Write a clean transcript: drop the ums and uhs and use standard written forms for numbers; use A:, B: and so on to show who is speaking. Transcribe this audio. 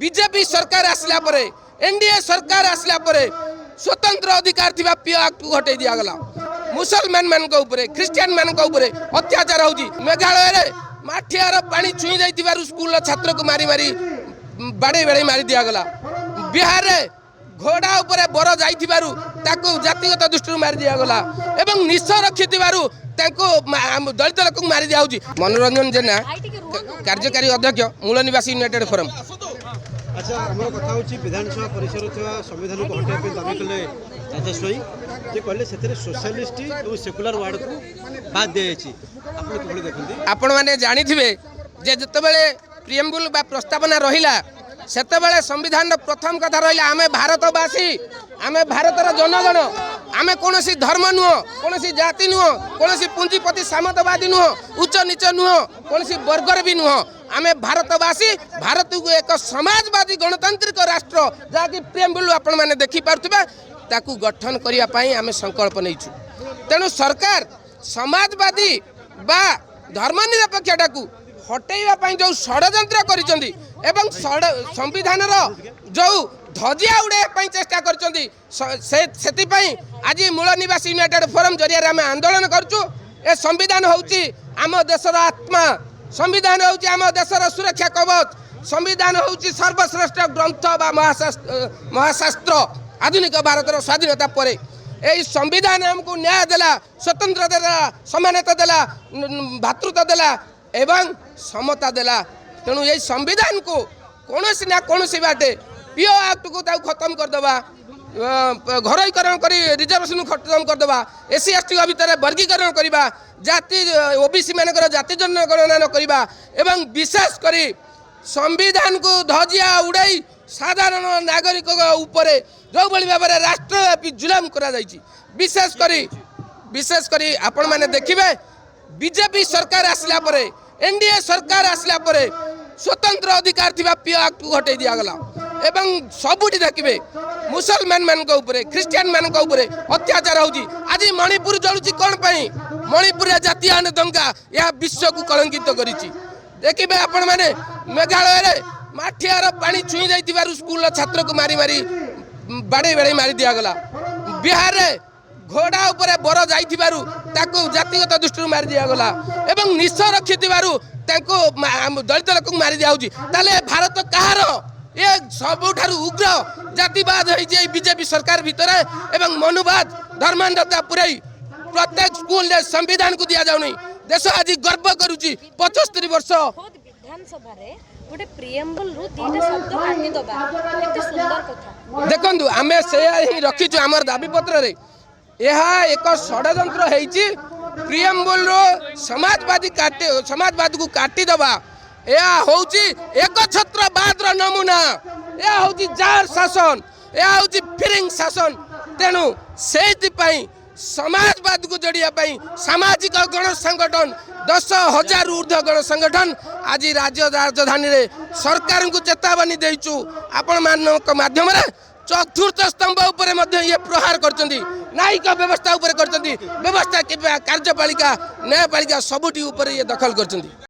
A: BJP सरकार आसला परे एनडीए सरकार आसला परे स्वतंत्र अधिकार थिबा पिओ एक्ट को हटे दिया गला। मुसलमान मान को ऊपर ख्रिस्टियन मान को ऊपर अत्याचार होजी। मेघालय रे माठियार पानी छुई जाइतिबारु स्कूल छात्र को मारी मारी बाड़े बाड़े मारी दिया गला। बिहार रे घोड़ा ऊपर बर जाइतिबारु ताको जातिगत दृष्टि मारी दिया गला एवं निश रखितिबारु ताको दलित लोक मारी दिया होजी। मनोरंजन जेना कार्यकारी अध्यक्ष मूल निवासी यूनाइटेड फोरम।
B: अच्छा हमर कथा होची विधानसभा परिसर थवा संविधान को हटाय पे दाबी कले राजस्वई जे कहले सेतरे सोशलिस्ट और सेकुलर वार्ड को बाद दे छी आपण कोबडी देखंती
A: आपण माने जानि थिबे जे जतबेले प्रियम्बुल बा प्रस्तावना रहिला सेतबेले संविधान प्रथम कथा रहिला आमे भारतवासी आमे भारतर जनगण आमे कोनोसी धर्म नुह कोनोसी जाति नुह कोनोसी पूंजीपति सामंतवादी नुह उच्च नीच नुह कोनोसी वर्गर भी नुह आमे भारतवासी भारत को एक समाजवादी गणतांत्रिक राष्ट्र जाकि प्रियम्बुल आपण माने देखि पारथबे ताकू गठन करिया पई आमे संकल्प नैछु। तेनु सरकार समाजवादी बा धर्मनिरपेक्षताकू हटेइबा पई जो षडयंत्र करिसंदी एवं संविधान जो ध्वजिया उड़े पई चेष्टा करिसंदी सेति पई आज मूल निवासी यूनाइटेड फोरम जरिया आमे आंदोलन करछु। ए संविधान होउची आम देशर आत्मा संविधान होउची आम देशर सुरक्षा कवच संविधान होउची सर्वश्रेष्ठ ग्रंथ बा महाशास्त्र आधुनिक भारतर स्वाधीनता परे ए संविधान हमको न्याय देला स्वतंत्र देला समानता देला भातृत्व देला एवं समता देला। तेणु ये संविधान को कौनसी ना कौनसी बाटे पीओ एक्ट को खत्म करदेवा घरोईकरण कर रिजर्वेशन खत्म करदेवा एससी एसटी भितर वर्गीकरण करवा जाति ओबीसी मानकर जाति जनगणना न करवा एवं विशेष कर संविधान को ध्वजिया उड़ाई साधारण नागरिक ऊपर जो भाव में राष्ट्रव्यापी जुलम करा विशेष करी आपण माने देखिबे बीजेपी सरकार आसला परे एनडीए सरकार आसला परे स्वतंत्र अधिकार थिबा पीओ एक्ट को हटे दिया गला एवं सबुठी देखिबे मुसलमान मान को ऊपर ख्रिस्टियन मान को ऊपर अत्याचार होजी। आज मणिपुर जलुची कोन पई मणिपुर जातीय दंगा यह विश्व को कलंकित करिछि। देखिबे आपण माने मेघालय रे माठियार पानी छुई जाइतिबारु स्कूल छात्र को मारी मारी बाड़े बाड़े मारी दिया गला। बिहार रे घोड़ा ऊपर बर जाइतिबारु ताको जातिगत दृष्टि मारी दिया गला एवं निश रखितिबारु ताको दलित लोक मारी दिया होजी। ताले भारत कहार ये सबुठारु उग्र जातिवाद है बीजेपी सरकार भितर एवं मनुवाद धर्मांधता पुराई प्रत्येक स्कूल रे संविधान को दिया जाउनी। देश आज गर्व करूची 75 वर्ष
C: विधानसभा रे गोटे प्रियम्बल रु दीटा शब्द काटी दबा एते सुंदर कथा
A: देखंतु आमे से ही रखिछु हमर दाबी पत्र रे यह एक षडयंत्र है प्रियम्बुल समाजवाद को काटी दबा यह होची एकछत्रवाद नमूना यह होची जार शासन यह होची फिरिंग शासन। तेणु से समाजवाद को जोड़िया सामाजिक गण संगठन 10,000 ऊर्ध्व गण संगठन आज राज्य राजधानी रे सरकार को चेतावनी देचु आपण मानक माध्यम चतुर्थ स्तंभ उपरे मध्य ये प्रहार करचंदी न्यायिक व्यवस्था उपरे करचंदी व्यवस्था कार्यपालिका न्यायपालिका सबुटी उपरे ये दखल करचंदी।